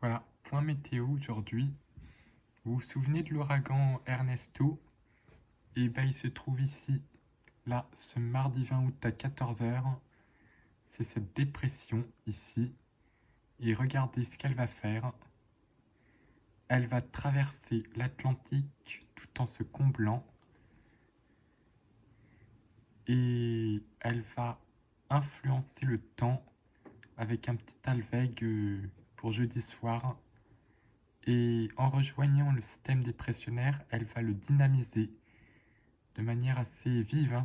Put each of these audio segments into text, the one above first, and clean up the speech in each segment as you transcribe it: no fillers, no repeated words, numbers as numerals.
Voilà, point météo aujourd'hui. Vous vous souvenez de l'ouragan Ernesto? Et ben il se trouve ici, là, ce mardi 20 août à 14h. C'est cette dépression ici. Et regardez ce qu'elle va faire. Elle va traverser l'Atlantique tout en se comblant. Et elle va influencer le temps avec un petit alvègue pour jeudi soir. Et en rejoignant le système dépressionnaire, elle va le dynamiser de manière assez vive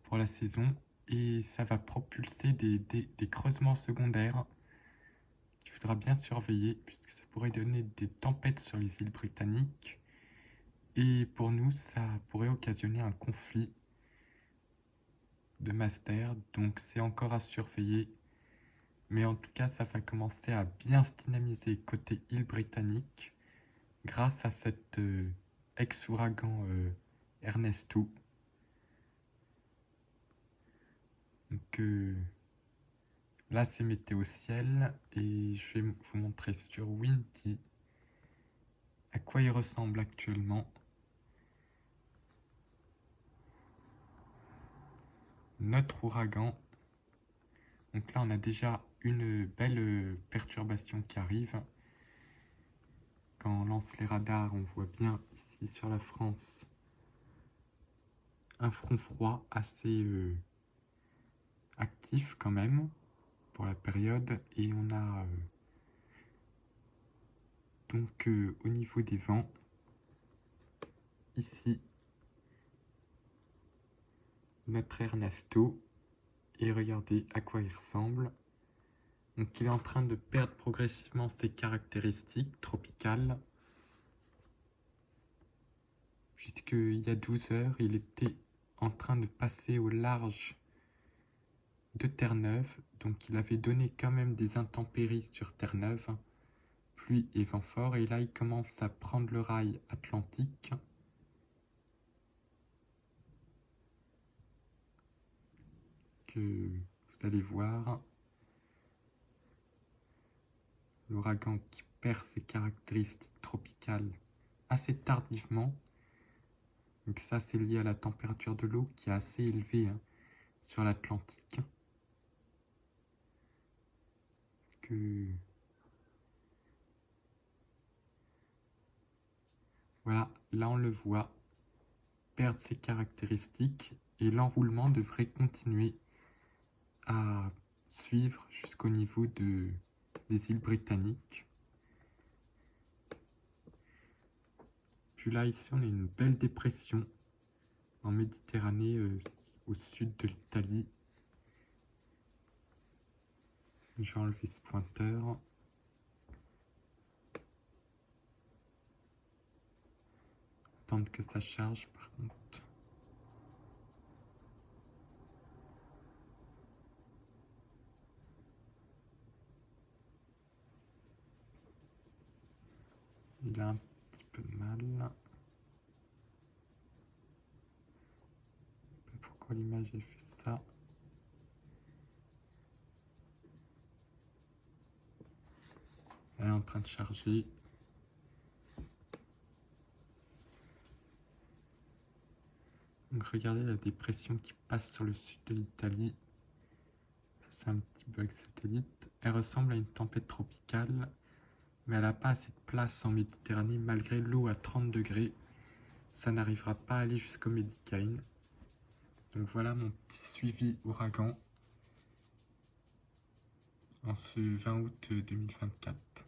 pour la saison. Et ça va propulser des creusements secondaires qu'il faudra bien surveiller, puisque ça pourrait donner des tempêtes sur les îles britanniques. Et pour nous, ça pourrait occasionner un conflit de masse d'air, donc c'est encore à surveiller. Mais en tout cas, ça va commencer à bien se dynamiser côté île britannique grâce à cet ex-ouragan Ernesto. Donc là, c'est météo ciel et je vais vous montrer sur Windy à quoi il ressemble actuellement. Notre ouragan. Donc là, on a déjà une belle perturbation qui arrive. Quand on lance les radars, on voit bien ici sur la France un front froid assez actif quand même pour la période. Et on a donc au niveau des vents, ici, notre Ernesto. Et regardez à quoi il ressemble. Donc il est en train de perdre progressivement ses caractéristiques tropicales. Puisqu'il y a 12 heures, il était en train de passer au large de Terre-Neuve. Donc il avait donné quand même des intempéries sur Terre-Neuve, pluie et vent fort. Et là, il commence à prendre le rail atlantique. Que vous allez voir. L'ouragan qui perd ses caractéristiques tropicales assez tardivement. Donc ça, c'est lié à la température de l'eau qui est assez élevée sur l'Atlantique. Voilà, là on le voit perdre ses caractéristiques et l'enroulement devrait continuer à suivre jusqu'au niveau des îles britanniques. Puis là, ici, on a une belle dépression en Méditerranée au sud de l'Italie. Je vais enlever ce pointeur. Attendre que ça charge par contre. Il a un petit peu de mal. Pourquoi l'image a fait ça? Elle est en train de charger. Donc regardez la dépression qui passe sur le sud de l'Italie. Ça, c'est un petit bug satellite. Elle ressemble à une tempête tropicale, mais elle n'a pas assez de place en Méditerranée malgré l'eau à 30 degrés. Ça n'arrivera pas à aller jusqu'au Méditerranée. Donc voilà mon petit suivi ouragan en ce 20 août 2024.